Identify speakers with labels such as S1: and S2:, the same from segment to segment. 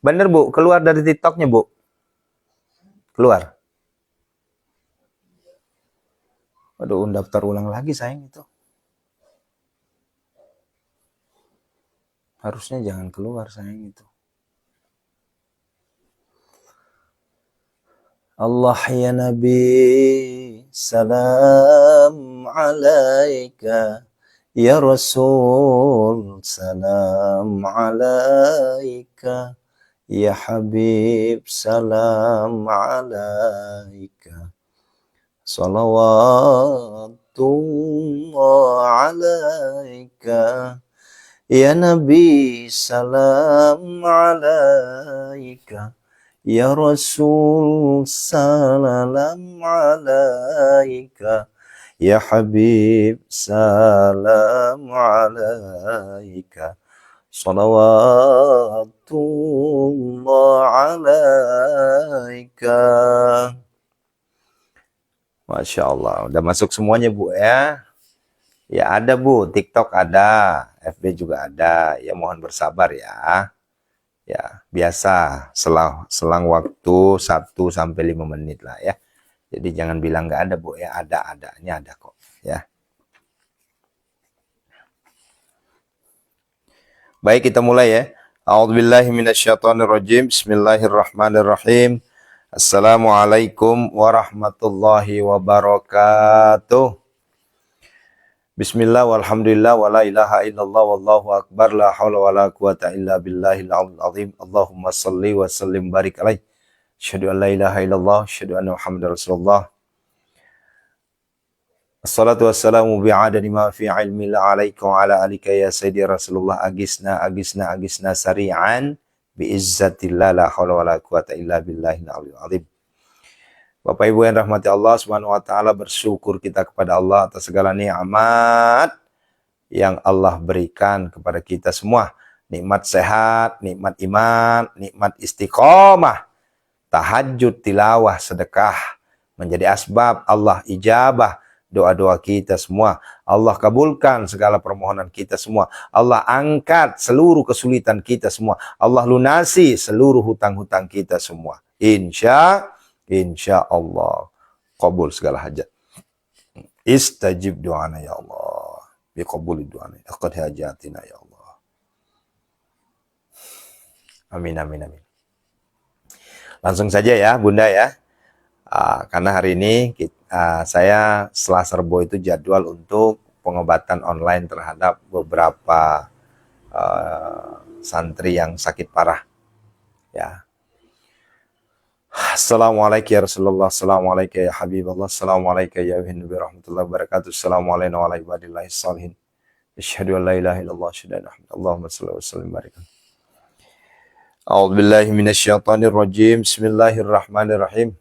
S1: Bener Bu, keluar dari TikToknya Bu. Keluar. Aduh, daftar ulang lagi sayang itu. Harusnya jangan keluar sayang itu. Allah ya Nabi, salam alaika. Ya Rasul, salam alaika. Ya Habib, salam alaika. Salawatullah alaika. Ya Nabi, salam alaika. Ya Rasul, salam alaika. Ya Habib, salam alaika. Salawatullah alaika. Masya Allah, udah masuk semuanya Bu ya. Ya ada Bu, TikTok ada, FB juga ada. Ya mohon bersabar ya. Ya, biasa selang waktu 1 sampai 5 menit lah ya. Jadi jangan bilang nggak ada Bu ya, adanya ada kok ya. Baik, kita mulai ya. A'udzubillahi minasyaitonirrajim. Bismillahirrahmanirrahim. Assalamualaikum warahmatullahi wabarakatuh. Bismillah walhamdulillah wala ilaha illallah wallahu akbar la haula wala quwata illa billahil azim. Allahumma salli wa sallim barik alaih. Asyhadu an la ilaha illallah, asyhadu anna Muhammadar Rasulullah. Assalatu wassalamu bi'adadi ma fi ilmi la alaika wa ala alika ya sayyidi Rasulullah agisna sari'an biizzatillah la haula wala quwata illa billahil azim. Bapak Ibu yang rahmati Allah Subhanahu wa taala, bersyukur kita kepada Allah atas segala nikmat yang Allah berikan kepada kita semua. Nikmat sehat, nikmat iman, nikmat istiqomah, tahajud, tilawah, sedekah, menjadi asbab Allah ijabah doa-doa kita semua. Allah kabulkan segala permohonan kita semua. Allah angkat seluruh kesulitan kita semua. Allah lunasi seluruh hutang-hutang kita semua. Insya Allah kabul segala hajat. Istajib doana ya Allah. Biqabuli doana. Aqad hajatina ya Allah. Amin, amin, amin. Langsung saja ya Bunda ya. Karena hari ini saya setelah serbo itu jadwal untuk pengobatan online terhadap beberapa santri yang sakit parah. Ya. Assalamualaikum ya Rasulullah, assalamualaikum ya Habibullah, assalamualaikum ya Nabi rahmatullahi wabarakatuh, assalamualaikum wa ibadillahi salihin. Asyhadu an la ilaha illallah, asyhadu anna Muhammadan Allahumma shalli wa sallim barik. A'udzu billahi minasyaitonir rajim. Bismillahirrahmanirrahim.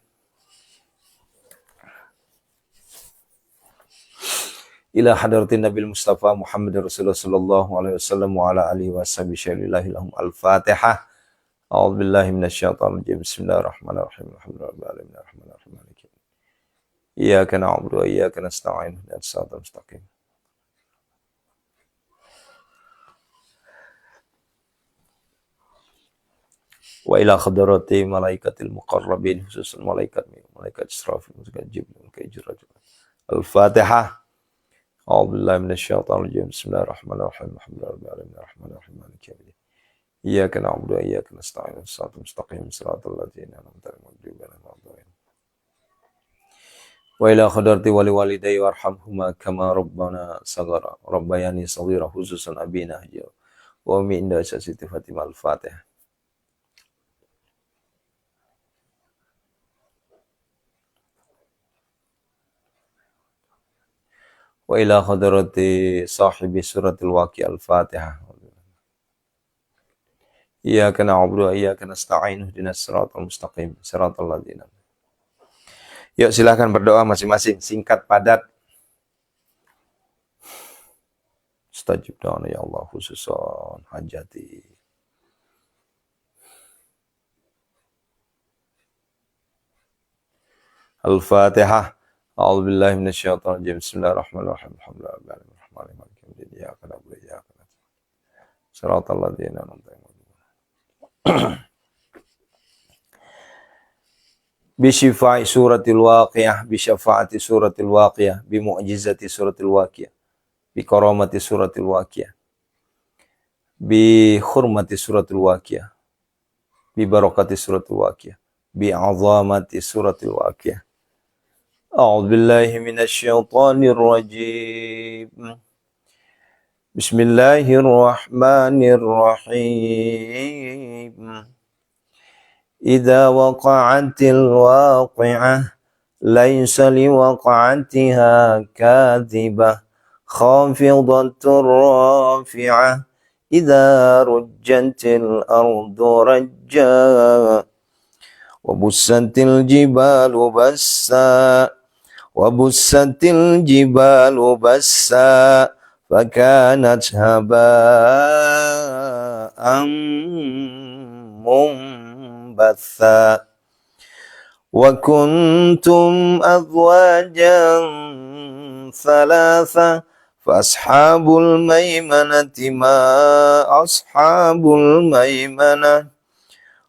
S1: Ila hadratin Nabil Mustafa Muhammad Rasulullah sallallahu alaihi wasallam wa ala alihi washabihi lahum al-Fatihah. A'udzu billahi minasyaitonir rajim. Bismillahirrahmanirrahim. Alhamdulillahi rabbil alamin. Iyyaka na'budu wa iyyaka nasta'in. Ihdinas siratal mustaqim. Wa ila hadrati malaikatil muqarrabin, khususan malaikat Israfil, malaikat Jibril, malaikat Jibril. Al-Fatihah. A'udzu billahi minasyaitonir rajim. Bismillahirrahmanirrahim. Alhamdulillahi rabbil alamin. Arrahmanirrahim. Maliki yaumiddin. Iyyaka na'budu wa iyyaka nasta'in. Shiratal mustaqim. Shiratal ladzina an'amta 'alaihim ghairil maghdubi 'alaihim. Wa ila hadrati wali walidayya warhamhuma kama rabbana saghara. Rabbayani shaghira, khususan abina haja. Wa ummi inda Siti Fatimah. Al-Fatihah. Wa ila hadrati sahibi suratil Waqiah. Al-Fatihah. Iyyaka na'budu wa iyyaka nasta'in. Ihdinas siratal mustaqim. Siratal ladzina. Yuk silakan berdoa masing-masing, singkat padat. Istajib doa ya Allah, khususan hajati. Al-Fatihah. A'udzu billahi minasyaitonir rajim. Bismillahirrahmanirrahim. Alhamdulillahi rabbil alamin. Arrahmanir rahim. Maliki yaumiddin. Iyyaka na'budu wa iyyaka nasta'in. Shiratal ladzina an'amta 'alaihim. بشفاء سورة الواقعة بشفاعة سورة الواقعة بمعجزة سورة الواقعة بكرامة سورة الواقعة بحرمة سورة الواقعة ببركة سورة الواقعة بعظمة سورة الواقعة. أعوذ بالله من الشيطان الرجيم. بسم الله الرحمن الرحيم. إذا وقعت الواقعة ليس لوقعتها كاذبة خافضة رافعة إذا رجت الأرض رجا وبست الجبال بسا فكانت هباء منبثا وكنتم أزواجا ثلاثة فأصحاب الميمنة ما أصحاب الميمنة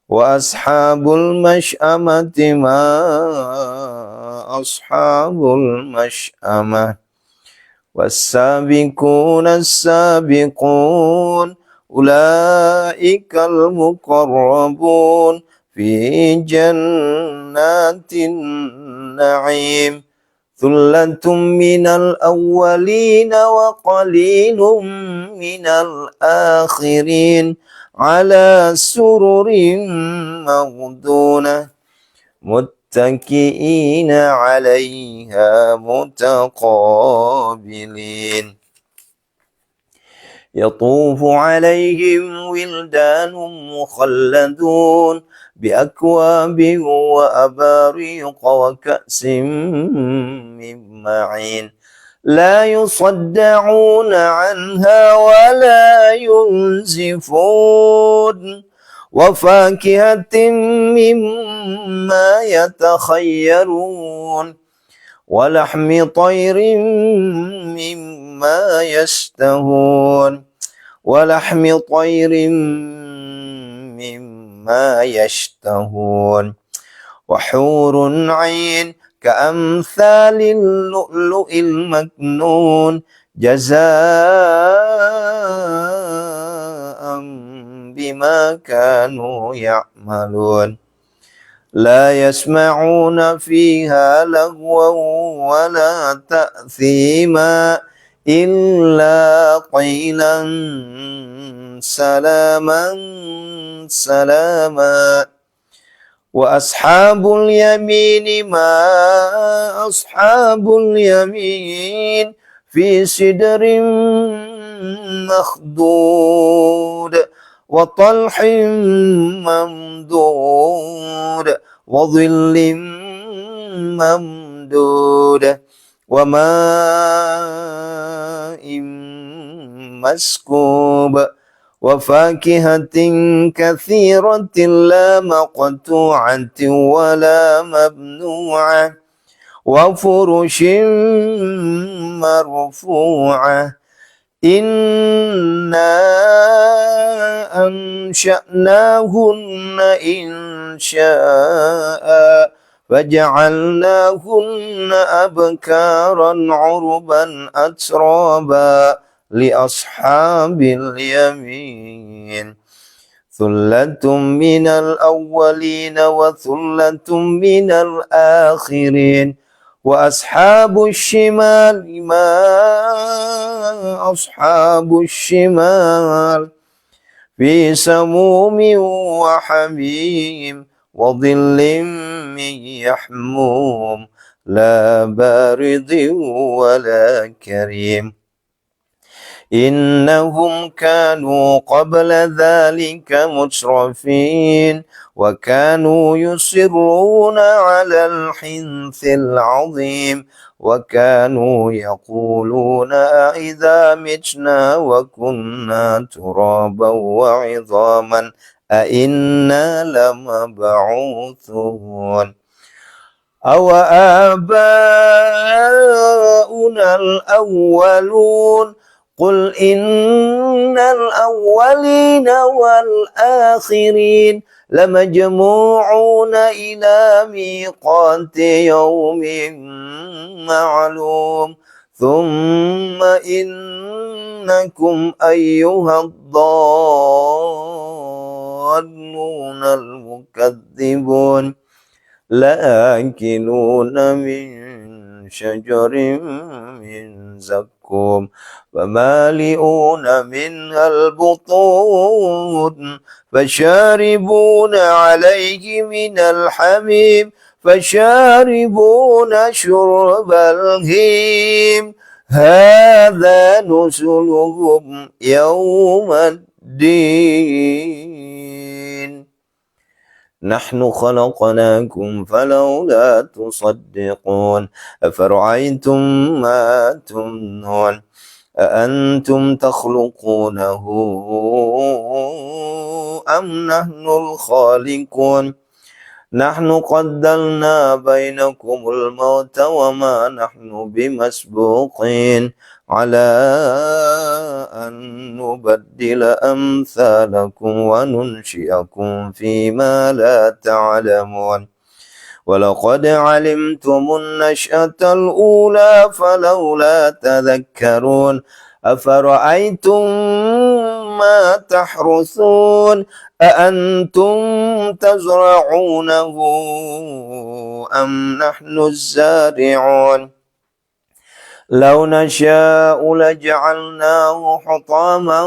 S1: وأصحاب المشأمة ما أصحاب المشأمة والسابقون السابقون أولئك المقربون في جنات النعيم ثلة من الأولين وقليل من الآخرين على سرر موضونة متكئين عليها متقابلين يطوف عليهم ولدان مخلدون بأكواب وأباريق وكأس من معين لا يصدعون عنها ولا ينزفون وفاكهة مما يتخيرون ولحم طير مما يشتهون وحور عين كأمثال اللؤلؤ المكنون جزاء بما كانوا يعملون لا يسمعون فيها لغوا ولا تأثيما إلا قيلا سلاما سلاما وأصحاب اليمين ما أصحاب اليمين في سدر مخضود وطلح ممدود وظل ممدود وماء مسكوب وفاكهة كثيرة لا مقطوعة ولا ممنوعة وفرش مرفوعة إنا أنشأناهن إنشاء فجعلناهن أبكارا عربا أترابا لأصحاب اليمين ثلة من الأولين وثلة من الآخرين وأصحاب الشمال ما أصحاب الشمال في سموم وحميم وظل من يحموم لا بارد ولا كريم إنهم كانوا قبل ذلك مترفين وكانوا يصرون على الحنث العظيم وكانوا يقولون أئذا متنا وكنا ترابا وعظاما أئنا لمبعوثون أو آباؤنا الأولون قل إن الأولين والآخرين لمجموعون إلى ميقات يوم معلوم ثم إنكم أيها الضالون المكذبون لآكلون من شجر من زقوم فمالئون منها البطون فشاربون عليه من الحميم فشاربون شرب الهيم هذا نزلهم يوم الدين نحن خلقناكم فلولا تصدقون أفرأيتم ما تمنون أأنتم تخلقونه أم نحن الخالقون نحن قدرنا بينكم الموت وما نحن بمسبوقين على أن نبدل أمثالكم وننشئكم فيما لا تعلمون ولقد علمتم النشأة الأولى فلولا تذكرون أفرأيتم ما تحرثون أأنتم تزرعونه أم نحن الزارعون لو نشاء لجعلناه حطاما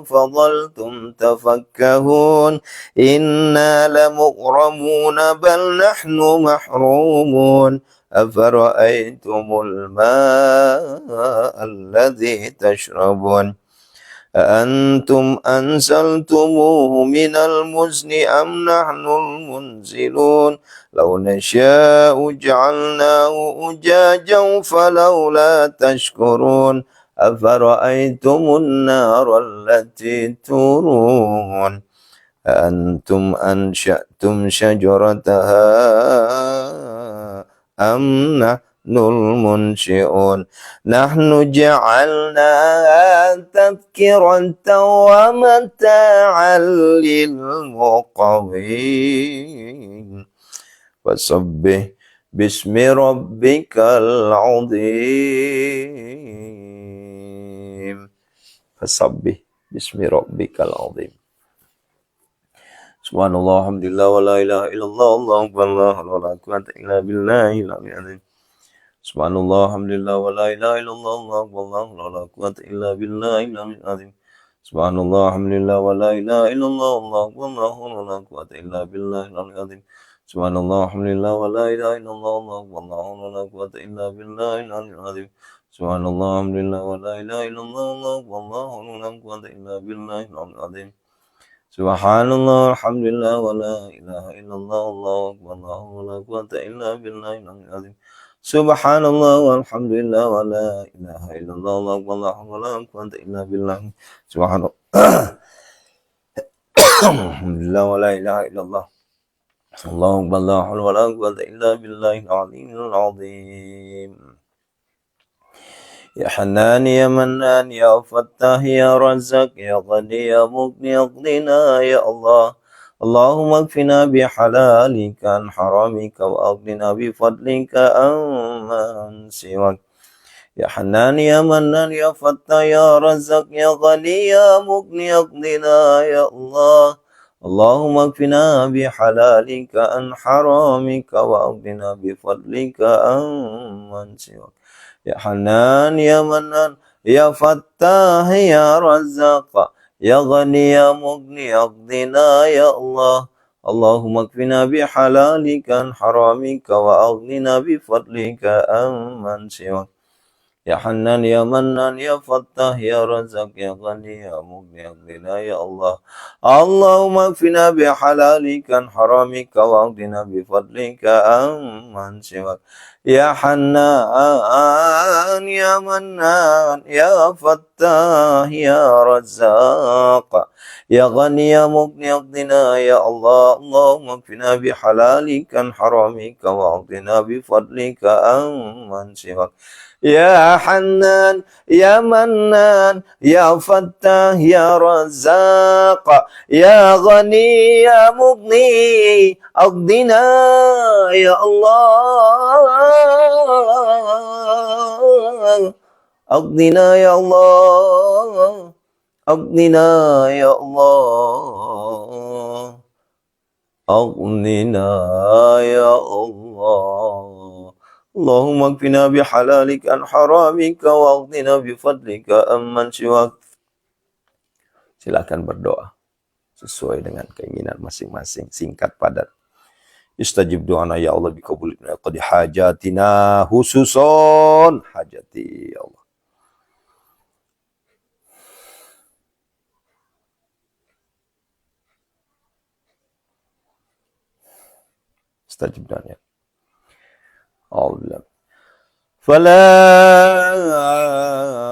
S1: فظلتم تفكهون إنا لمغرمون بل نحن محرومون أفرأيتم الماء الذي تشربون أأنتم أنزلتموه من المزن أم نحن المنزلون لو نشاء جعلناه أجاجا فلولا تشكرون أفرأيتم النار التي تورون أأنتم أنشأتم شجرتها أم نحن المنشئون نحن جعلناها تذكرة ومتاعا للمقوين فسبح باسم ربك العظيم فسبح باسم ربك العظيم Subhanallah, alhamdulillah, wa la ilaha illallah, Allahu akbar, la hawla wa la quwwata illa billahi al-'aliyyil 'azim. Subhanallah, alhamdulillah, wa la ilaha illallah, Allahu akbar, la hawla wa la quwwata illa billahi al-'aliyyil 'azim. Subhanallah, alhamdulillah, wa la ilaha illallah, Allahu akbar, la hawla wa la quwwata illa billahi al-'aliyyil 'azim. Subhanallah, alhamdulillah, wa la ilaha illallah, Allahu akbar, la hawla wa la quwwata illa billahi al-'aliyyil 'azim. Subhanallah, alhamdulillah, wa la ilaha illallah, Allahu akbar, la hawla wa la quwwata illa billahi al-'aliyyil 'azim. Subhanallah, alhamdulillah, wa la ilaha illallah, Allahu akbar, la hawla wa la quwwata illa billahi al-'aliyyil 'azim. Subhanallah, walhamdulillah, wa la ilaha illallah, Allahu akbar, la hawla wa la quwwata illa billahi. Subhanallah, alhamdulillah, wa la ilaha illallah, Allahu akbar, la hawla wa la quwwata illa billahi al-'aliyyil 'azim. يا حنان يا منان يا فتاح يا رزاق يا غني يا مغني اغننا يا الله اللهم اكفنا بحلالك عن حرامك واغننا بفضلك عمن سواك يا حنان يا منان يا فتاح يا رزاق يا غني يا مغني اغننا يا الله اللهم اكفنا بحلالك عن حرامك واغننا بفضلك عمن سواك يا حنان يا منان يا فتاح يا رزاق يا غني يا مغني اغننا يا الله اللهم اكفنا بحلالك عن حرامك واغننا بفضلك عمن سواك يا حنان يا منان يا فتاح يا رزاق يا غني يا مغني اغننا يا الله اللهم اكفنا بحلالك عن حرامك واغننا بفضلك عمن سواك يا حنان يا منان يا فتاح يا رزاق يا غني يا مغني اغننا يا الله اللهم اكفنا بحلالك عن حرامك واغننا بفضلك عمن سواك Ya Hanan, Ya Mannan, Ya Fattah, Ya Razzaq, Ya Ghani, Ya Mughni, Aghdina, Ya Allah. Aghdina, Ya Allah. Aghdina, Ya Allah. Aghnina ya Allah. Allahumma kfina bihalalika an haramika wa aghnina bifadlika amman siwak. Silakan berdoa sesuai dengan keinginan masing-masing, singkat padat. Istajib doana ya Allah bikabulina qad hajatina hususon hajati ya Allah. Istajib doana. Allah. فلا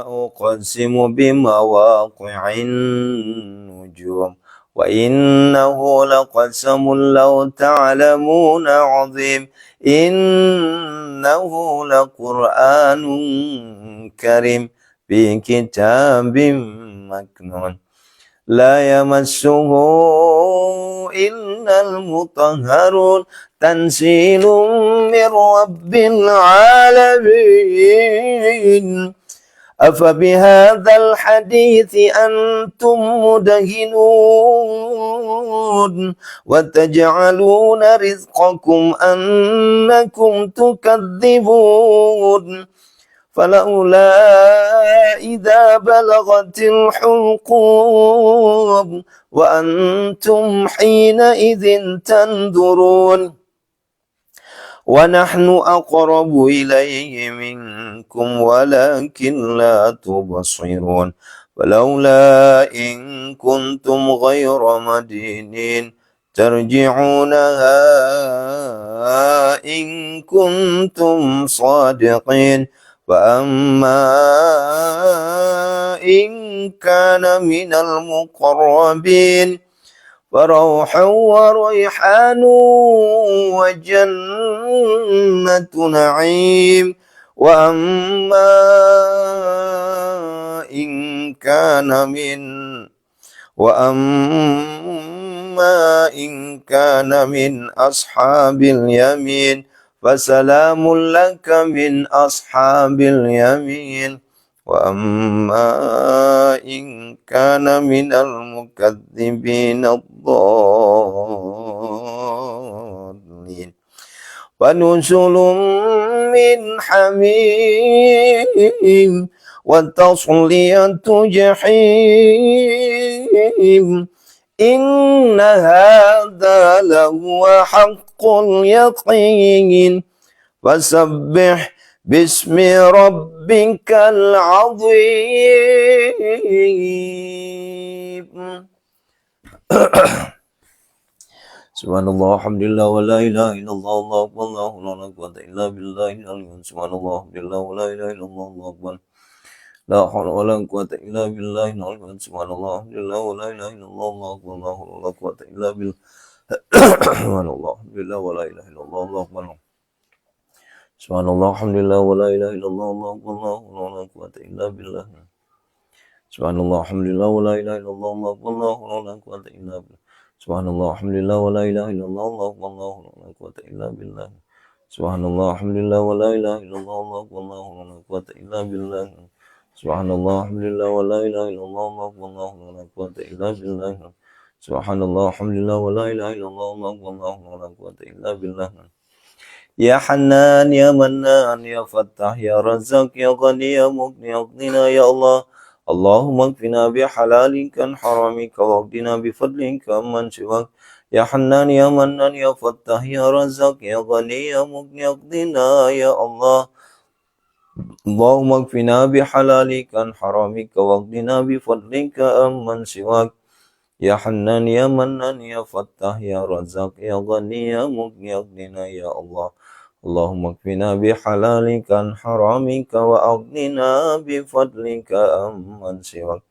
S1: أقسم بمواقع النجوم وإنه لقسم لو تعلمون عظيم إنه لقرآن كريم في كتاب مكنون لا يمسه إلا المطهرون تنزيل من رب العالمين أفبهذا الحديث أنتم مدهنون وتجعلون رزقكم أنكم تكذبون فلولا إذا بلغت الحلقوم وأنتم حينئذ تنظرون ونحن أقرب إليه منكم ولكن لا تبصرون فلولا إن كنتم غير مدينين ترجعونها إن كنتم صادقين فأما إن كان من المقربين فروح وريحان وجنة نعيم وأما إن كان من أصحاب اليمين فسلام لك من أصحاب اليمين وأما إن كان من المكذبين الضالين فنزل من حميم وتصلية جحيم إن هذا لهو حق اليقين فسبح باسم ربك العظيم. Subhanallah, alhamdulillah, wa la ilaha illallah, Allahu akbar, la quwwata illa billahi al-aliyyil azim. Subhanallah, alhamdulillah, wa la ilaha illallah, Allahu akbar. La haula wa la quwwata illa billahi al-aliyyil azim. Subhanallah, alhamdulillah, wa la ilaha illallah, Allahu akbar, la haula wa la quwwata illa billah. Subhanallah, alhamdulillah, wa la ilaha illallah, Allahu akbar. Subhanallah, alhamdulillah, wa la ilaha illallah, Allahu akbar, la haula wa la quwwata illa billah. Subhanallah, alhamdulillah, wa la ilaha illallah, Allahu akbar, la haula wa la quwwata illa billah. Subhanallah, alhamdulillah, wa la ilaha illallah, Allahu akbar, la haula wa la quwwata illa billah. Subhanallah, alhamdulillah, wa la ilaha illallah, Allahu akbar, la haula wa la quwwata illa billah. Subhanallah, alhamdulillah, wa la ilaha illallah, Allahu akbar, la haula wa la quwwata illa billah. Subhanallah, alhamdulillah, wa la ilaha illallah, Allahu akbar, la haula wa la quwwata illa billah. Ya Hanan, Ya Mannan, Ya Fattah, Ya Razzaq, Ya Ghani, Ya Mughni, Aghnina, Ya Allah. Allahumma kfina bihalalika an haramika waqdina bifadlika amman siwak. Ya Hanan, Ya Mannan, Ya Fattah, Ya Razzaq, Ya Ghani, Ya Mughni, Aghnina, Ya Allah. Allahumma kfina bihalalika an haramika waqdina bifadlika amman siwak. Ya Hanan, Ya Mannan, Ya Fattah, Ya Razzaq, Ya Ghani, Ya Mughni, Aghnina, Ya Allah. Allahumma kfina bihalalika an haramika wa aghnina bifadlika amman siwak.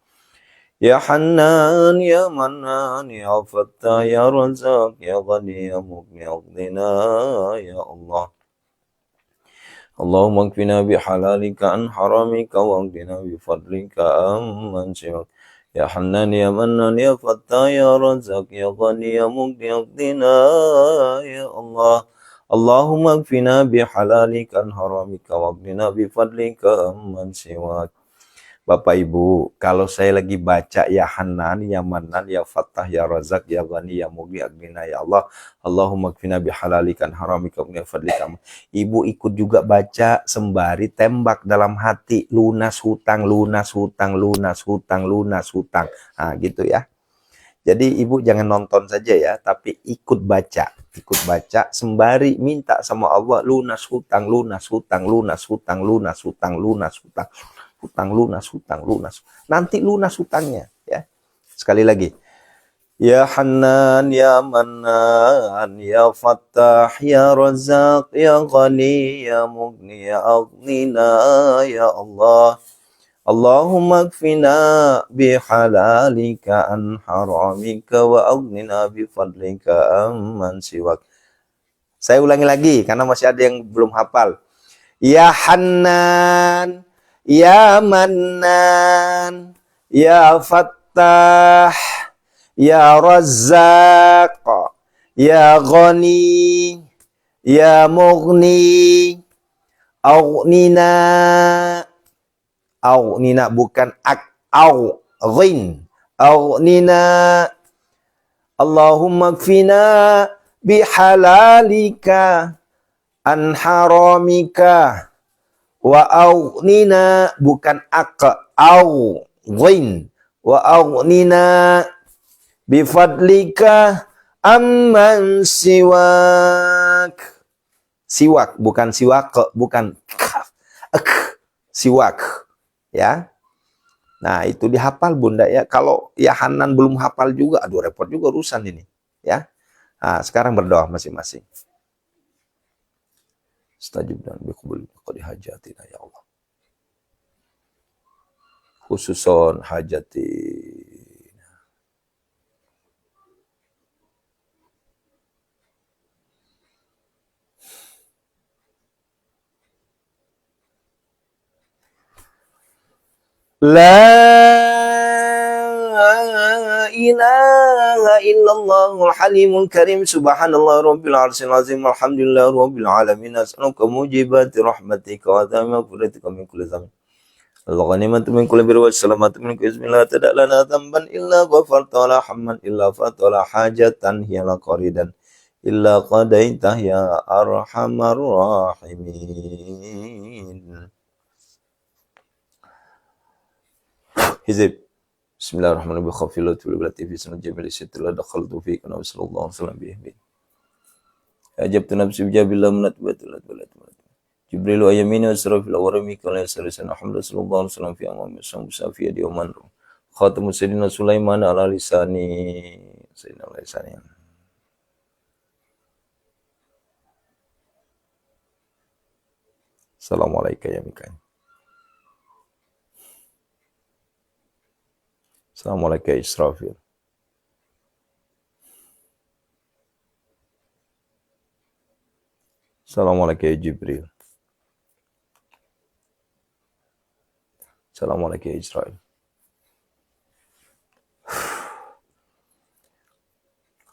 S1: Ya Hanan, Ya Mannan, Ya Fattah, Ya Razzaq, Ya Ghani, Ya Mughni, Aghnina, Ya Allah. Allahumma kfina bihalalika an haramika wa qina bifadlika amman siwak. Ya Hannan ya Mannan ya Fattah ya Razzaq ya Ghani ya Mughni aqdina ya Allah. Allahumma kfina bihalalika an haramika wa qina bifadlika amman siwak. Bapak Ibu, kalau saya lagi baca ya Hanan, ya Manan, ya Fattah, ya Razak, ya Ghani, ya Mughni, Agnina, ya Allah. Allahumma kfina bihalalikan haramika min fadlika. Ibu ikut juga baca sembari tembak dalam hati. Lunas hutang, lunas hutang, lunas hutang, lunas hutang. Nah, gitu ya. Jadi ibu jangan nonton saja ya, tapi ikut baca. Ikut baca sembari minta sama Allah lunas hutang, lunas hutang, lunas hutang, lunas hutang, lunas hutang. Hutang lunas, hutang lunas. Nanti lunas hutangnya ya. Sekali lagi. Ya Hannan, ya Mannan, ya Fattah, ya Razzaq, ya Ghani, ya Mughni, ya Aghnina, ya Allah. Allahumma kfina bihalalika an haramika wa aghnina bifadlika amman siwak. Saya ulangi lagi karena masih ada yang belum hafal. Ya Hannan, ya Mannan, ya Fattah, ya Razzaq, ya Ghani, ya Mughni, Aghnina, Aghnina bukan ghin, Aghnina, Allahumma kfina bihalalika an haramika wa aghnina bukan ghin wa aghnina bifadlika amman siwak. Siwak bukan siwak, bukan siwak ya. Nah, itu dihafal Bunda ya. Kalau ya Hanan belum hafal juga, aduh repot juga urusan ini ya. Nah, sekarang berdoa masing-masing. Stajib dan biqubul qadi hajatina ya Allah. Khususon hajati. La ilaha illallah halimul karim subhanallah rabbil arsyil azim alhamdulillah rabbil alamin as'aluka mujibati rahmatika wa maghfiratika min kulli dhanb al-ghanimatu min kulli birri wa salamatu min kulli ismin la tada' lana dhanban illa ghafarta wa la hamman illa fata wa la hajatan hiya la qaridan illa qadaitah ya arhamar rahimin. Hizib. Bismillahirrahmanirrahim. Khafilatu bilati fi sunan jamil sitla dakhaltu fi kana sallallahu alaihi wasallam bihi. Ajabtu nafsi bijabillah munatbatul balat. Jibril wa yamini wa sarafil awrami kana salisan Muhammad sallallahu alaihi wasallam fi amami safi di oman. Khatamu sayyidina Sulaiman ala lisani sayyidina lisani. Assalamualaikum ya Mikail. Assalamualaikum Israfil. Assalamualaikum Jibril. Assalamualaikum Israel.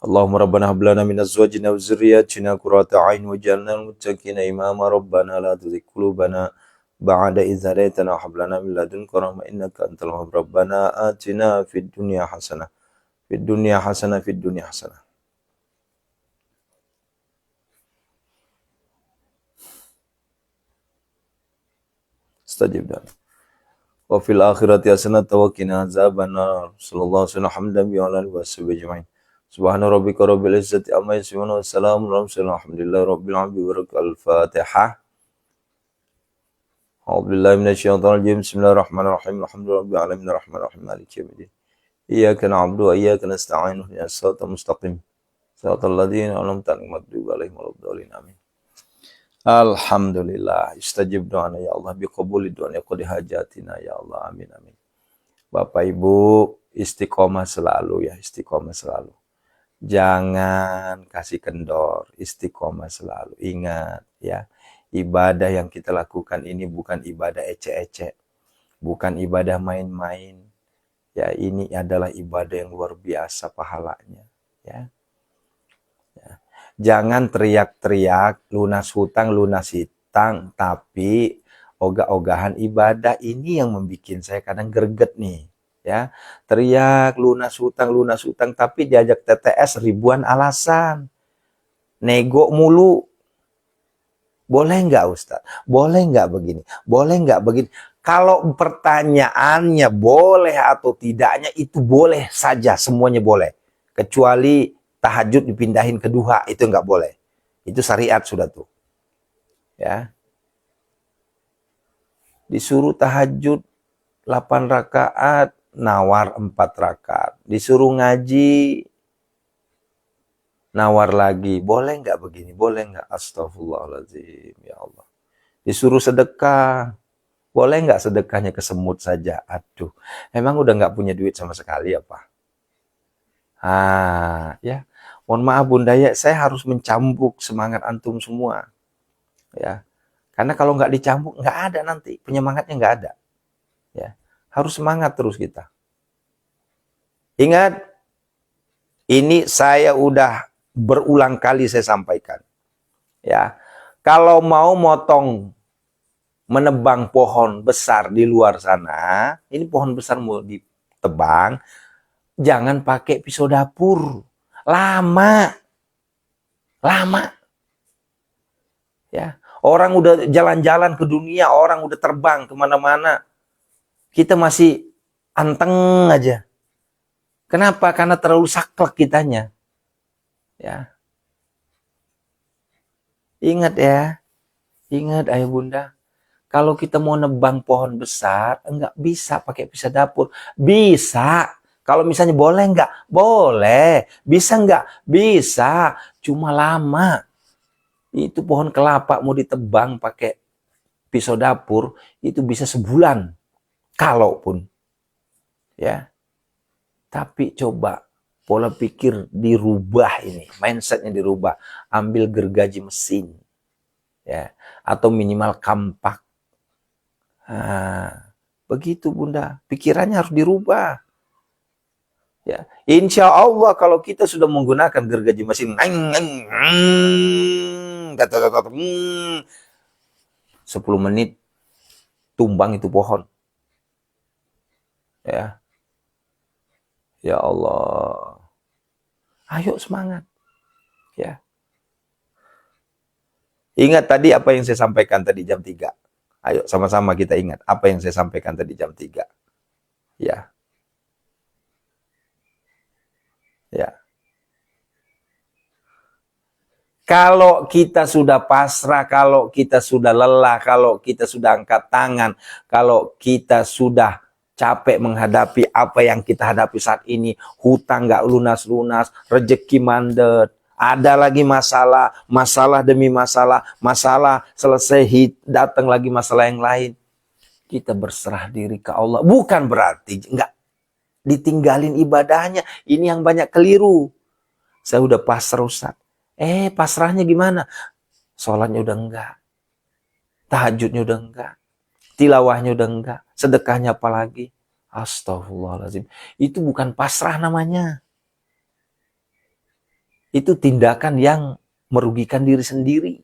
S1: Allahumma rabbana hab lana min azwajina wa dzurriyyatina qurrata a'yun waj'alna lil muttaqina imama rabbana la tuzigh qulubana ba'da idh hadaytana wa hab lana min ladunka rahmah innaka antal wahhab rabbana atina fid dunya hasanah fid dunya hasanah fid dunya hasanah. Istajib dan wa fil akhirati hasanatan wa qina adzabannar. Sallallahu alaihi wasallam hamdan bi alihi washabihi ajmain. Subhana rabbika rabbil izzati amma yasifun wa salamun alal mursalin alhamdulillahi rabbil alamin. Al-Fatihah. A'udzu billahi minasyaitonir rajim. Bismillahirrahmanirrahim. Alhamdulillahirabbil alamin arrahmanirrahim maliki yaumiddin. Iyyaka na'budu wa iyyaka nasta'in ihdinas siratal mustaqim. Siratal ladzina an'amta 'alaihim ghairil alaihim waladdallin. Amin. Alhamdulillah. Istajib doana ya Allah biqabuli doana qadi hajatina ya Allah. Amin amin. Bapak Ibu istiqomah selalu ya, istiqomah selalu. Jangan kasih kendor, istiqomah selalu. Ingat ya. ibadah yang kita lakukan ini bukan ibadah ecek-ecek, bukan ibadah main-main. Ya, ini adalah ibadah yang luar biasa pahalanya. Ya. Jangan teriak-teriak, lunas hutang, tapi ogah-ogahan ibadah ini yang membuat saya kadang greget nih. Ya, teriak lunas hutang, tapi diajak TTS ribuan alasan. Nego mulu. Boleh nggak Ustaz? Boleh nggak begini? Boleh nggak begini? Kalau pertanyaannya boleh atau tidaknya, itu boleh saja, semuanya boleh. Kecuali tahajud dipindahin ke duha, itu nggak boleh. Itu syariat sudah tuh. Ya. Disuruh tahajud 8 rakaat, nawar 4 rakaat. Disuruh ngaji, nawar lagi. Boleh nggak begini? Boleh nggak? Astagfirullahaladzim, ya Allah. Disuruh sedekah, boleh nggak sedekahnya ke semut saja? Aduh, emang udah nggak punya duit sama sekali apa? Ya. Mohon maaf Bunda ya, saya harus mencambuk semangat antum semua. Ya. Karena kalau nggak dicambuk, nggak ada nanti. Penyemangatnya nggak ada. Ya. Harus semangat terus kita. Ingat, ini saya udah berulang kali saya sampaikan. Ya. Kalau mau motong, menebang pohon besar di luar sana, ini pohon besar mau ditebang, jangan pakai pisau dapur. Lama. Ya, orang udah jalan-jalan ke dunia, orang udah terbang kemana-mana. Kita masih anteng aja. Kenapa? Karena terlalu saklek kitanya. Ya. Ingat ya. Ingat ayah bunda. Kalau kita mau nebang pohon besar, enggak bisa pakai pisau dapur. Bisa. Kalau misalnya boleh enggak? Boleh. Bisa enggak? Bisa. Cuma lama. Itu pohon kelapa mau ditebang pakai pisau dapur, itu bisa sebulan. Kalaupun. Ya. Tapi coba pola pikir dirubah ini. Mindsetnya dirubah. Ambil gergaji mesin. Ya. Atau minimal kampak. Nah, begitu bunda. Pikirannya harus dirubah. Ya, insya Allah kalau kita sudah menggunakan gergaji mesin, 10 menit tumbang itu pohon. Ya, ya Allah. Ayo semangat. Ya. Ingat tadi apa yang saya sampaikan tadi jam 3. Ayo sama-sama kita ingat apa yang saya sampaikan tadi jam 3. Ya. Ya. Kalau kita sudah pasrah, kalau kita sudah lelah, kalau kita sudah angkat tangan, kalau kita sudah capek menghadapi apa yang kita hadapi saat ini, hutang nggak lunas-lunas, rezeki mandet, ada lagi masalah, masalah demi masalah, masalah selesai, datang lagi masalah yang lain. Kita berserah diri ke Allah. Bukan berarti nggak ditinggalin ibadahnya. Ini yang banyak keliru. Saya udah pasrah Ustaz. Pasrahnya gimana? Sholatnya udah enggak. Tahajudnya udah enggak. Tilawahnya udah enggak. Sedekahnya apalagi. Astagfirullahaladzim. Itu bukan pasrah namanya. Itu tindakan yang merugikan diri sendiri.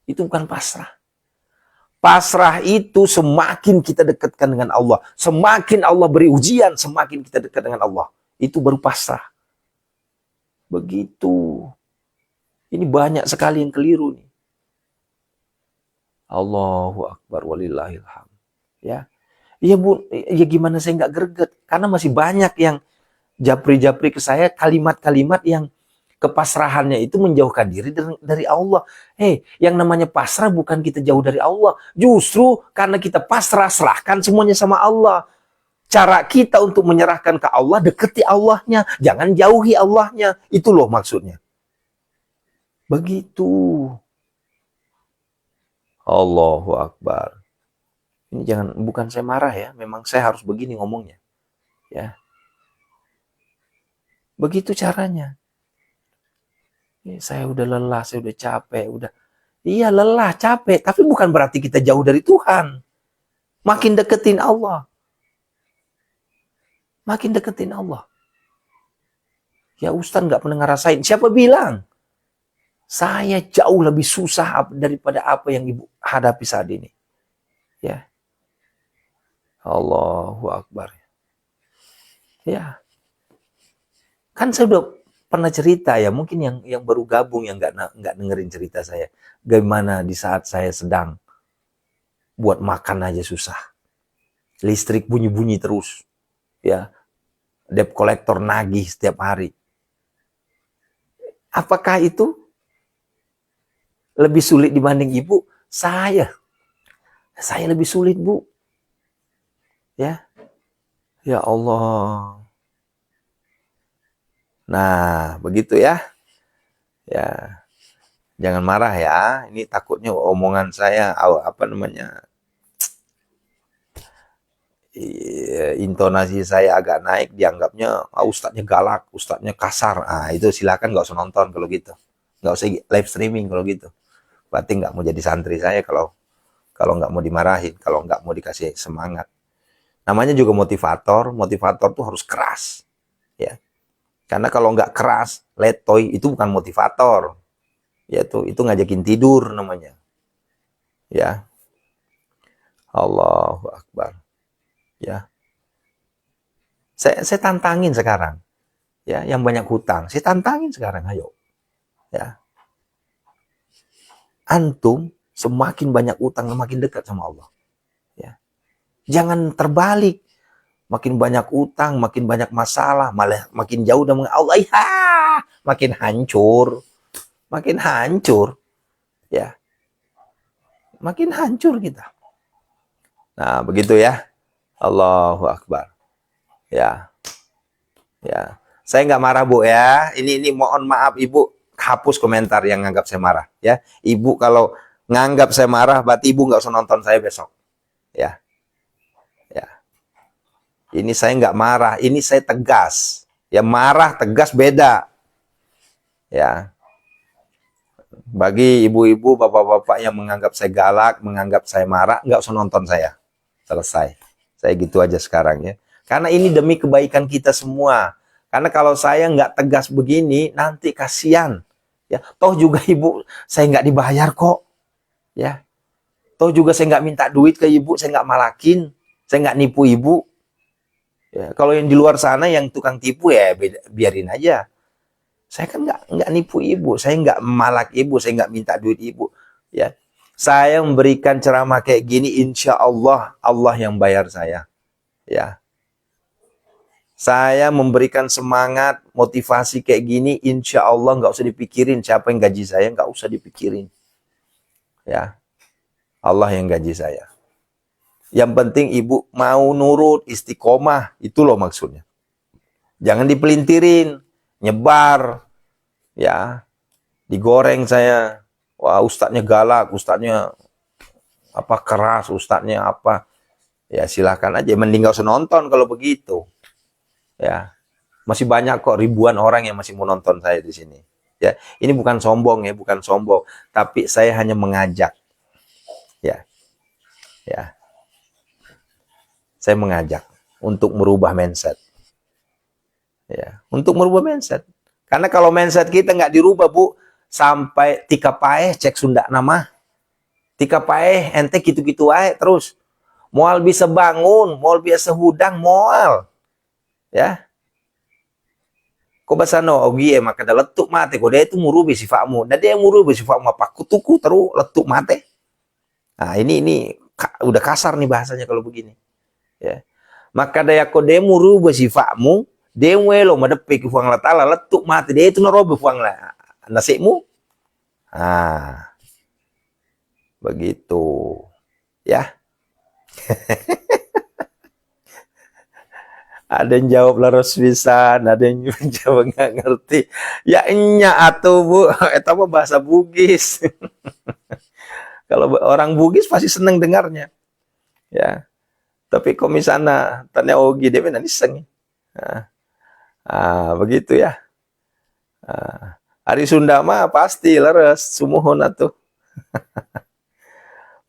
S1: Itu bukan pasrah. Pasrah itu semakin kita dekatkan dengan Allah. Semakin Allah beri ujian, semakin kita dekat dengan Allah. Itu baru pasrah. Begitu. Ini banyak sekali yang keliru nih. Allahu Akbar walillahilham. Ya. Ya Bu, ya gimana saya nggak greget? Karena masih banyak yang japri-japri ke saya kalimat-kalimat yang kepasrahannya itu menjauhkan diri dari Allah. Yang namanya pasrah bukan kita jauh dari Allah. Justru karena kita pasrah, serahkan semuanya sama Allah. Cara kita untuk menyerahkan ke Allah, deketi Allahnya. Jangan jauhi Allahnya. Itu loh maksudnya. Begitu. Allahu Akbar. Ini bukan saya marah ya. Memang saya harus begini ngomongnya. Ya. Begitu caranya. Saya udah lelah, saya udah capek, udah. Iya, lelah, capek, tapi bukan berarti kita jauh dari Tuhan. Makin deketin Allah. Makin deketin Allah. Ya Ustaz nggak pernah ngerasain. Siapa bilang? Saya jauh lebih susah daripada apa yang ibu hadapi saat ini. Ya. Allahu Akbar. Ya. Kan saya udah pernah cerita ya, mungkin yang baru gabung yang nggak dengerin cerita saya. Bagaimana di saat saya sedang buat makan aja susah. Listrik bunyi-bunyi terus. Ya. Debt collector nagih setiap hari. Apakah itu lebih sulit dibanding ibu? Saya lebih sulit, Bu. Ya. Ya Allah. Nah, begitu ya. Ya. Jangan marah ya. Ini takutnya omongan saya intonasi saya agak naik, dianggapnya ustadznya galak, ustadznya kasar. Ah, itu silakan nggak usah nonton kalau gitu. Nggak usah live streaming kalau gitu. Berarti nggak mau jadi santri saya kalau nggak mau dimarahin, kalau nggak mau dikasih semangat. Namanya juga motivator tuh harus keras. Ya. Karena kalau nggak keras, letoy, itu bukan motivator. Ya itu ngajakin tidur namanya. Ya. Allahu Akbar. Ya. Saya tantangin sekarang. Ya, yang banyak hutang, saya tantangin sekarang, ayo. Ya. Antum semakin banyak utang, makin dekat sama Allah. Ya. Jangan terbalik. Makin banyak utang, makin banyak masalah, malah makin jauh dengan Allah. Ya, makin hancur. Makin hancur. Ya. Makin hancur kita. Nah, begitu ya. Allahu Akbar. Ya. Ya. Saya nggak marah, Bu ya. Ini mohon maaf Ibu, hapus komentar yang nganggap saya marah ya. Ibu kalau nganggap saya marah, berarti Ibu nggak usah nonton saya besok. Ya. Ya. Ini saya nggak marah, ini saya tegas. Ya marah, tegas beda. Ya. Bagi ibu-ibu, bapak-bapak yang menganggap saya galak, menganggap saya marah, nggak usah nonton saya. Selesai. Saya gitu aja sekarang ya. Karena ini demi kebaikan kita semua. Karena kalau saya nggak tegas begini, nanti kasihan. Ya, toh juga ibu, saya nggak dibayar kok. Ya, toh juga saya nggak minta duit ke ibu, saya nggak malakin, saya nggak nipu ibu. Ya, kalau yang di luar sana yang tukang tipu ya biarin aja. Saya kan nggak nipu ibu, saya nggak malak ibu, saya nggak minta duit ibu. Ya, saya memberikan ceramah kayak gini, insya Allah Allah yang bayar saya. Ya, saya memberikan semangat, motivasi kayak gini, insya Allah nggak usah dipikirin siapa yang gaji saya, nggak usah dipikirin. Ya, Allah yang gaji saya. Yang penting ibu mau nurut, istiqomah, itu loh maksudnya. Jangan dipelintirin, nyebar, ya, digoreng saya. Wah, ustadznya galak, ustadznya apa keras, ustadznya apa. Ya silakan aja, mending gak usah nonton kalau begitu. Ya, masih banyak kok ribuan orang yang masih mau nonton saya di sini. Ya, ini bukan sombong ya, bukan sombong, tapi saya hanya mengajak. Ya. Ya. Saya mengajak untuk merubah mindset. Ya, untuk merubah mindset. Karena kalau mindset kita nggak dirubah, Bu, sampai tika paeh cek Sunda nama. Tika paeh ente gitu-gitu aja terus. Moal bisa bangun, moal bisa hudang, moal. Ya. Ko basano ogi maka da letuk mate ko dia itu murubi sifatmu. Dan dia murubi sifatmu apa? Kutuku terus letuk mate. Nah, ini udah kasar nih bahasanya kalau begini. Ya. Maka daya ko demu rubah sifatmu, demu elo madepe ke fuang latala letuk mati dia itu narobe fuang la nasibmu. Ah, begitu. Ya. Ada yang jawab laras pisan, ada yang jawab nggak ngerti. Ya enya atuh Bu, eta mah bahasa Bugis. Kalau orang Bugis pasti seneng dengarnya. Ya. Tapi kok misalnya tanya Ogi dia nanti seng. Begitu ya. Hari Sunda mah pasti leres sumuhun atuh.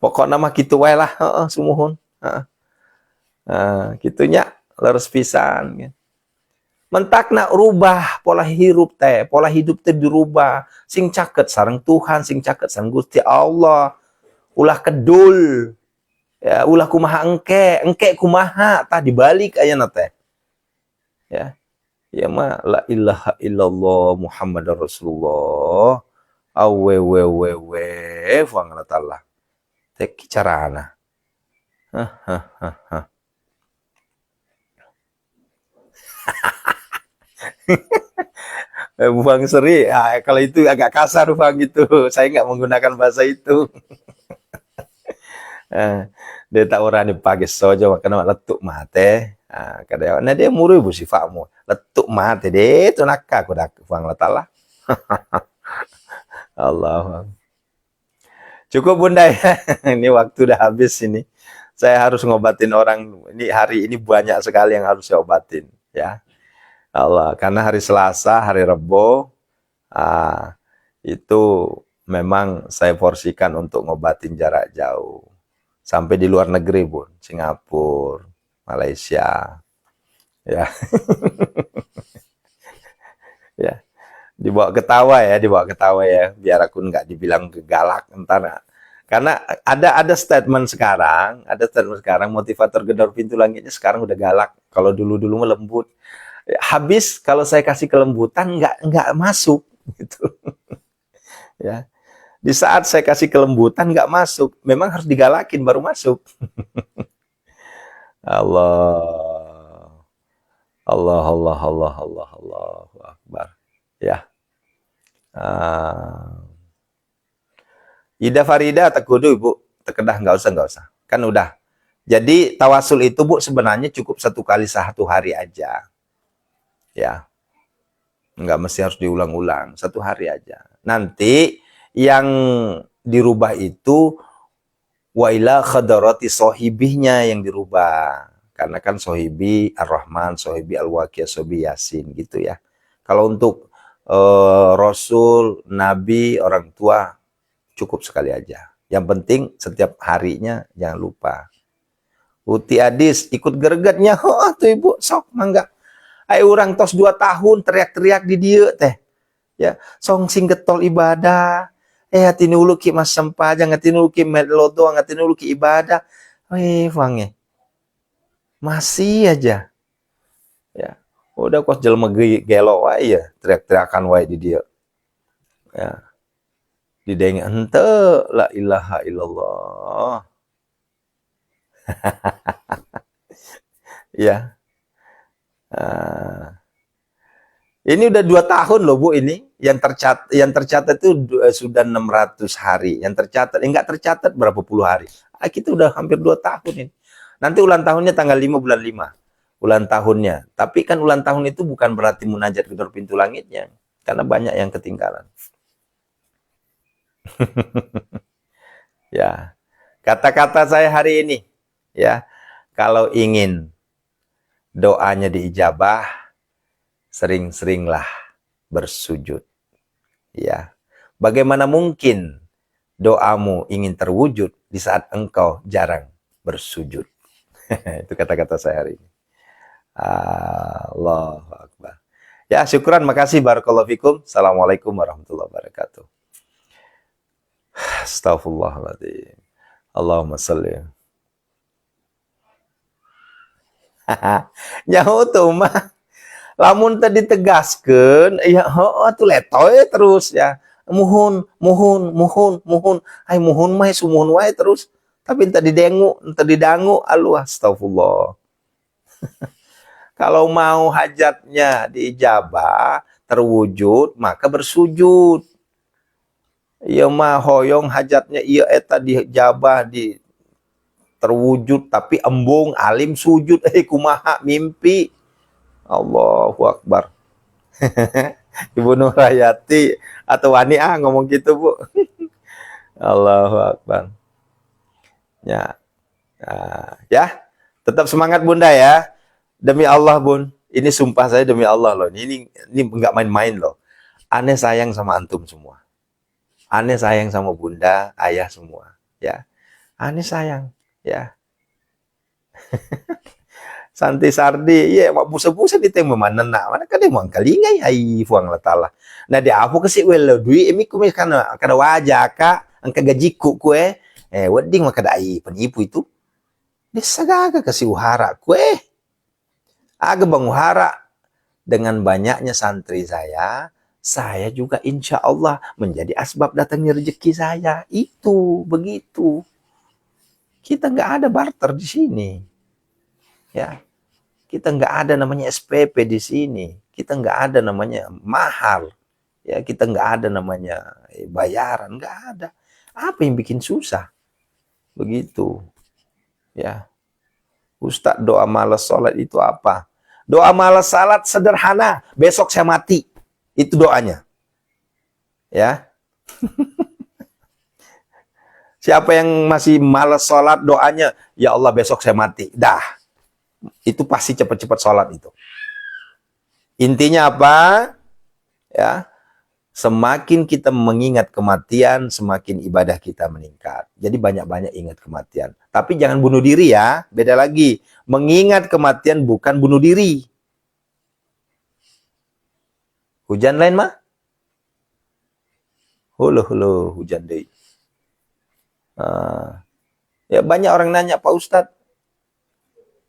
S1: Pokoknya mah kitu wae lah, heeh, sumuhun. Heeh. Kitunya leres pisan. Mentakna rubah pola hidup teh dirubah. Sing caket sareng Tuhan, sing caket sareng Gusti Allah. Ulah kedul. Ya, ulah kumaha engke kumaha tah dibalik ayeuna teh. Ya. Ya mah la ilaha illallah Muhammadar Rasulullah. Awe we we we fangna taala. Teh carana. Hah hah hah hah. Bang Seri, kalau itu agak kasar Bang itu. Saya nggak menggunakan bahasa itu. Dia tak orang dipakai sojo makanya letuk mate. Kada nah dia muru ibu sifatmu. Letuk mate deh tu nakka aku dak Bang latala. Allah. Cukup Bunda ya. Ini waktu udah habis ini. Saya harus ngobatin orang. Ini hari ini banyak sekali yang harus saya obatin ya. Allah, karena hari Selasa, hari Rebo, itu memang saya porsikan untuk ngobatin jarak jauh. Sampai di luar negeri, Bun. Singapura, Malaysia. Ya. Ya. Dibawa ketawa ya, biar aku nggak dibilang galak entar. Karena ada statement sekarang, motivator gedor pintu langitnya sekarang udah galak. Kalau dulu-dulu lembut. Habis kalau saya kasih kelembutan nggak masuk gitu. Ya. Di saat saya kasih kelembutan nggak masuk, memang harus digalakin baru masuk. Allah. Allah Allah Allah Allah Allahu Akbar. Ya. Ida Farida tekudu Ibu, tekedah nggak usah. Kan udah. Jadi tawasul itu Bu sebenarnya cukup 1 kali 1 hari aja. Ya. Nggak mesti harus diulang-ulang, 1 hari aja. Nanti yang dirubah itu wa ila khadarati sohibihnya yang dirubah. Karena kan sohibi Ar-Rahman, sohibi Al-Waqiyah, sohibi Yasin gitu ya. Kalau untuk Rasul, Nabi, orang tua cukup sekali aja. Yang penting setiap harinya jangan lupa. Uti Adis ikut gregetnya, oh tuh Ibu sok mangga. Ayo orang tos 2 tahun teriak-teriak di dia teh. Ya, song sing getol ibadah. Hati nulu ki mas sempaja, ngati nulu ki melodo, ngati nulu ki ibadah. Fange. Masih aja. Ya. Udah kos jelema gelo wae ya, teriak-teriakan wae di dia. Ya. Dideng ente la ilaha illallah. Ya. Ini udah 2 tahun loh Bu ini. Yang tercatat itu sudah 600 hari. Yang tercatat, enggak tercatat berapa puluh hari. Kita udah hampir 2 tahun ini. Nanti ulang tahunnya tanggal 5 bulan 5. Ulang tahunnya. Tapi kan ulang tahun itu bukan berarti munajat gedor pintu langitnya. Karena banyak yang ketinggalan. Ya. Kata-kata saya hari ini. Ya. Kalau ingin doanya diijabah, sering-seringlah bersujud. Ya. Bagaimana mungkin doamu ingin terwujud di saat engkau jarang bersujud? Itu kata-kata saya hari ini. Allahu Akbar. Ya, syukran, makasih, barakallahu fikum. Assalamualaikum warahmatullahi wabarakatuh. Astagfirullahaladzim. Allahumma salli. Nyaho tuh mah. Lamun tadi tegaskan, ya tuh letoy terus ya. Muhun. Ay muhun mah sumuhun wae terus. Tapi tadi dangu, alu astagfirullah. Kalau mau hajatnya diijabah, terwujud, maka bersujud. Iya mah hoyong hajatnya iya eta dijabah di terwujud tapi embung alim sujud kumaha mimpi. Allahu Akbar. Ibu Nurayati atau Wani ngomong gitu Bu. Allahu Akbar. Ya. Ya, tetap semangat Bunda ya. Demi Allah Bun, ini sumpah saya demi Allah loh. Ini enggak main-main loh. Aneh sayang sama antum semua. Ane sayang sama bunda, ayah semua, ya. Ane sayang, ya. Santai sardi, iya, mak busa-busa di teng mana nak, mana kan emang kalingai ai fuang la tala. Nah dia apa kasi wel dui emi ku kana kada wajah ka, angka gajiku ku wedding maka dai penipu itu. Dia sagaga kasi uhara ku aga bang uhara dengan banyaknya santri saya juga insya Allah menjadi asbab datangnya rezeki saya. Itu begitu. Kita nggak ada barter di sini, ya. Kita nggak ada namanya SPP di sini. Kita nggak ada namanya mahal. Ya, kita nggak ada namanya bayaran. Nggak ada. Apa yang bikin susah? Begitu. Ya. Ustadz, doa malas sholat itu apa? Doa malas salat sederhana. Besok saya mati. Itu doanya. Ya. Siapa yang masih malas sholat, doanya, ya Allah besok saya mati. Dah. Itu pasti cepat-cepat sholat itu. Intinya apa? Ya, semakin kita mengingat kematian, semakin ibadah kita meningkat. Jadi banyak-banyak ingat kematian. Tapi jangan bunuh diri ya, beda lagi. Mengingat kematian bukan bunuh diri. Hujan lain mah? Hulu, hujan deh. Ya banyak orang nanya, Pak Ustadz,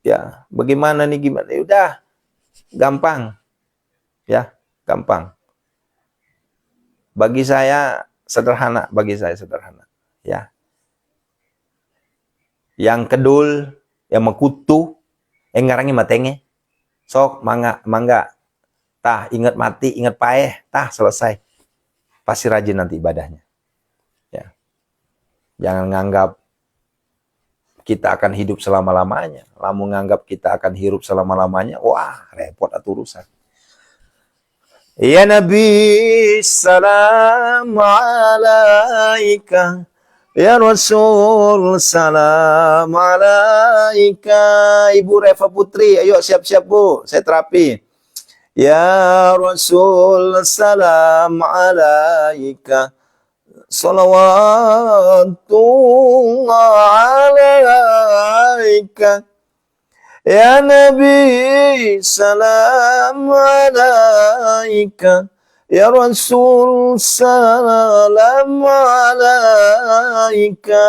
S1: ya bagaimana nih, gimana? Ya udah, gampang. Ya, gampang. Bagi saya sederhana, ya. Yang kedul, yang mekutu, yang ngarangi matenge, sok mangga, tah ingat mati, ingat paeh, tah selesai. Pasti rajin nanti ibadahnya. Ya. Jangan nganggap kita akan hidup selama-lamanya. Lamun nganggap kita akan hidup selama-lamanya, wah repot atuh urusan. Ya Nabi, salam alaika. Ya Rasul, salam alaika. Ibu Reva Putri, ayo siap-siap Bu, saya terapi. Ya Rasul, salam alaika. Salawatullah alaika. Ya Nabi, salam alaika. Ya Rasul, salam alaika.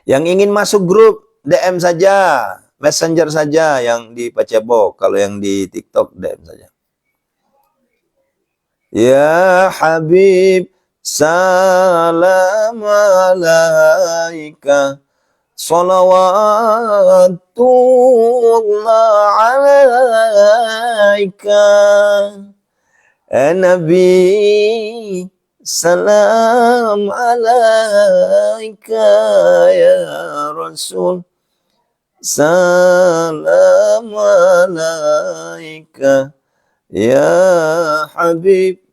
S1: Yang ingin masuk grup, DM saja. Messenger saja yang di Facebook. Kalau yang di TikTok, DM saja. Ya Habib, salam alaika. Salawatullah alaika. Nabi, salam alaika. Ya Rasul, salam alaika. Ya Habib.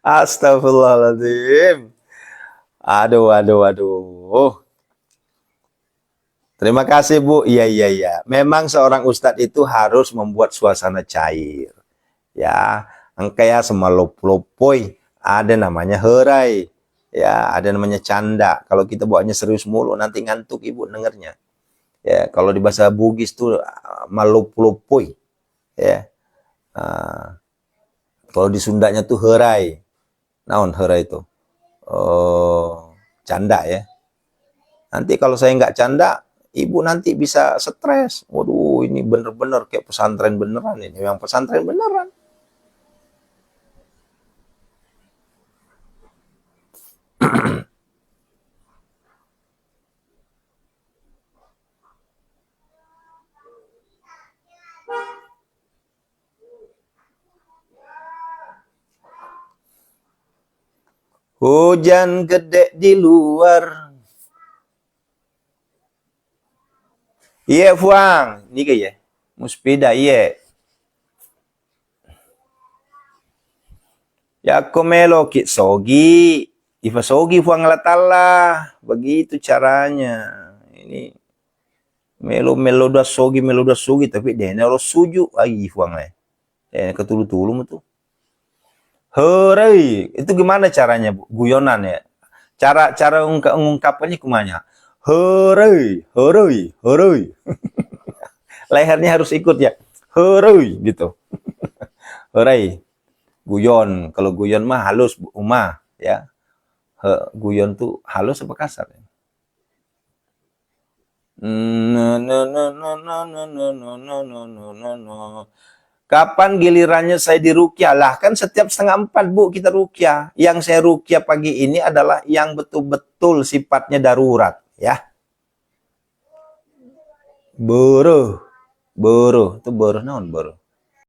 S1: Astagfirullahaladzim. Aduh. Terima kasih Bu. Iya. Memang seorang ustadz itu harus membuat suasana cair. Ya, kayak semalop-lopoi. Ada namanya herai. Ya, ada namanya canda. Kalau kita bawanya serius mulu, nanti ngantuk Ibu dengernya. Ya, kalau di bahasa Bugis tuh malop-lopoi. Ya. Kalau di Sundanya tuh herai. Naon herai itu? Oh, canda ya. Nanti kalau saya nggak canda, Ibu nanti bisa stres. Waduh, ini bener-bener kayak pesantren beneran ini. Yang pesantren beneran. Hujan gede di luar. Iya, Fuang. Ini kayak muspida, iya. Ya komelo ki sogi. Ifa sogi Fuang latala. Begitu caranya. Ini melo da sogi tapi dia harus suju. Ay, Fuang. Ketulu-tulu tuh. Hore, itu gimana caranya, Bu? Guyonan ya. Cara ungkapannya kumanya. Hore, hore, hore. Lehernya harus ikut ya. Hore gitu. Hore. Guyon. Kalau guyon mah halus, Bu Uma ya. Guyon tuh halus apa kasar ya? Kapan gilirannya saya diruqyah? Lah kan setiap 3:30 Bu kita ruqyah. Yang saya ruqyah pagi ini adalah yang betul-betul sifatnya darurat ya. Beuruh. Beuruh, itu beuruh naon beuruh?